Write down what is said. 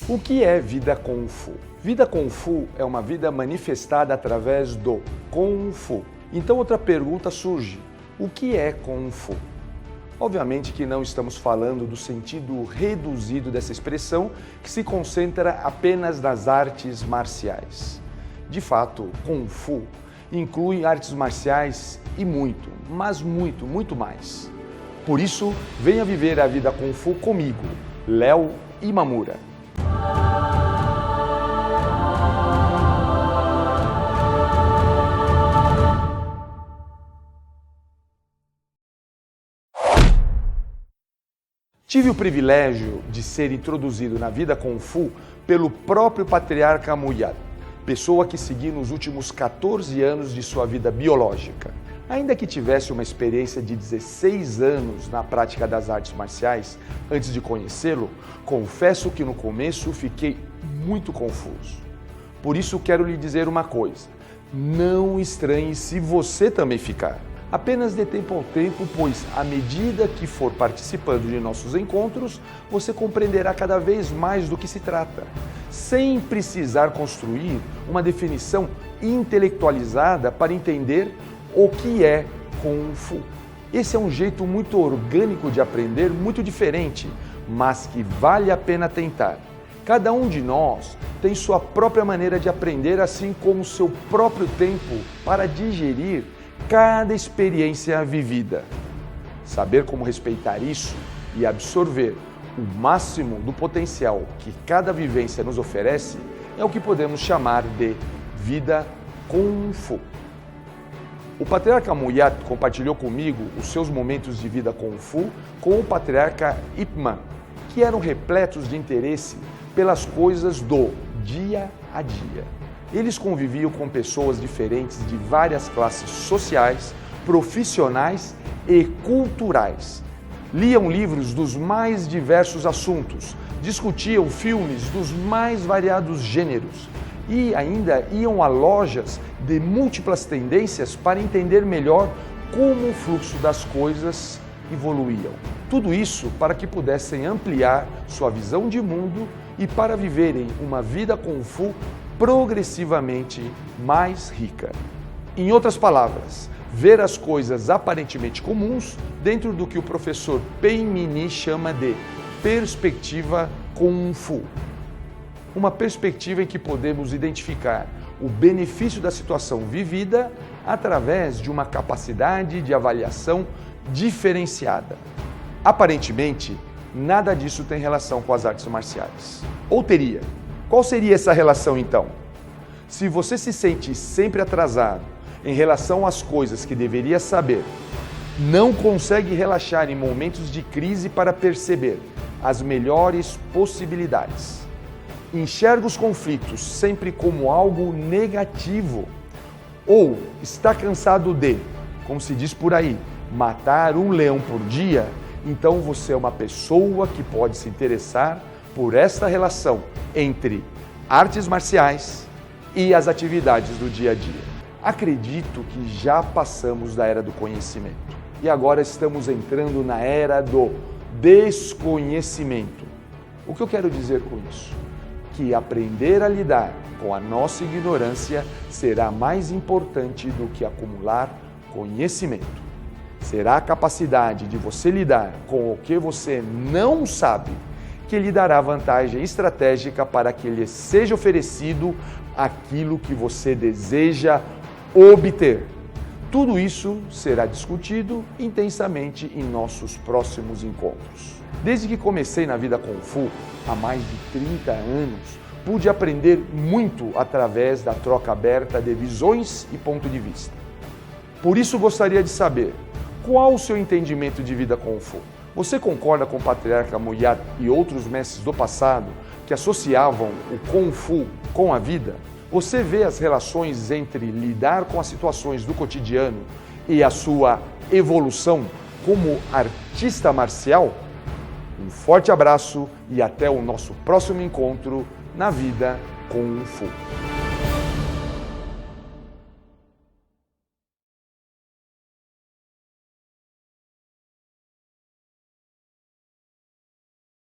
O que é vida Kung Fu? Vida Kung Fu é uma vida manifestada através do Kung Fu. Então outra pergunta surge: o que é Kung Fu? Obviamente que não estamos falando do sentido reduzido dessa expressão, que se concentra apenas nas artes marciais. De fato, Kung Fu inclui artes marciais e muito, mas muito mais. Por isso, venha viver a vida Kung Fu comigo, Léo Imamura. Tive o privilégio de ser introduzido na vida Kung Fu pelo próprio patriarca Muyad, pessoa que segui nos últimos 14 anos de sua vida biológica. Ainda que tivesse uma experiência de 16 anos na prática das artes marciais antes de conhecê-lo, confesso que no começo fiquei muito confuso. Por isso quero lhe dizer uma coisa: não estranhe se você também ficar. Apenas dê tempo ao tempo, pois à medida que for participando de nossos encontros, você compreenderá cada vez mais do que se trata, sem precisar construir uma definição intelectualizada para entender o que é Kung Fu. Esse é um jeito muito orgânico de aprender, muito diferente, mas que vale a pena tentar. Cada um de nós tem sua própria maneira de aprender, assim como seu próprio tempo para digerir cada experiência vivida. Saber como respeitar isso e absorver o máximo do potencial que cada vivência nos oferece é o que podemos chamar de vida Kung Fu. O patriarca Muyad compartilhou comigo os seus momentos de vida Kung Fu com o patriarca Ip Man, que eram repletos de interesse pelas coisas do dia a dia. Eles conviviam com pessoas diferentes de várias classes sociais, profissionais e culturais. Liam livros dos mais diversos assuntos, discutiam filmes dos mais variados gêneros e ainda iam a lojas de múltiplas tendências para entender melhor como o fluxo das coisas evoluíam. Tudo isso para que pudessem ampliar sua visão de mundo e para viverem uma vida Kung Fu progressivamente mais rica. Em outras palavras, ver as coisas aparentemente comuns dentro do que o professor Pen Mini chama de perspectiva Kung Fu. Uma perspectiva em que podemos identificar o benefício da situação vivida através de uma capacidade de avaliação diferenciada. Aparentemente, nada disso tem relação com as artes marciais. Ou teria? Qual seria essa relação então? Se você se sente sempre atrasado em relação às coisas que deveria saber, não consegue relaxar em momentos de crise para perceber as melhores possibilidades, enxerga os conflitos sempre como algo negativo, ou está cansado de, como se diz por aí, matar um leão por dia, então você é uma pessoa que pode se interessar por esta relação entre artes marciais e as atividades do dia a dia. Acredito que já passamos da era do conhecimento e agora estamos entrando na era do desconhecimento. O que eu quero dizer com isso? Que aprender a lidar com a nossa ignorância será mais importante do que acumular conhecimento. Será a capacidade de você lidar com o que você não sabe que lhe dará vantagem estratégica para que lhe seja oferecido aquilo que você deseja obter. Tudo isso será discutido intensamente em nossos próximos encontros. Desde que comecei na vida Kung Fu, há mais de 30 anos, pude aprender muito através da troca aberta de visões e ponto de vista. Por isso gostaria de saber, qual o seu entendimento de vida Kung Fu? Você concorda com o patriarca Muyad e outros mestres do passado que associavam o Kung Fu com a vida? Você vê as relações entre lidar com as situações do cotidiano e a sua evolução como artista marcial? Um forte abraço e até o nosso próximo encontro na vida Kung Fu.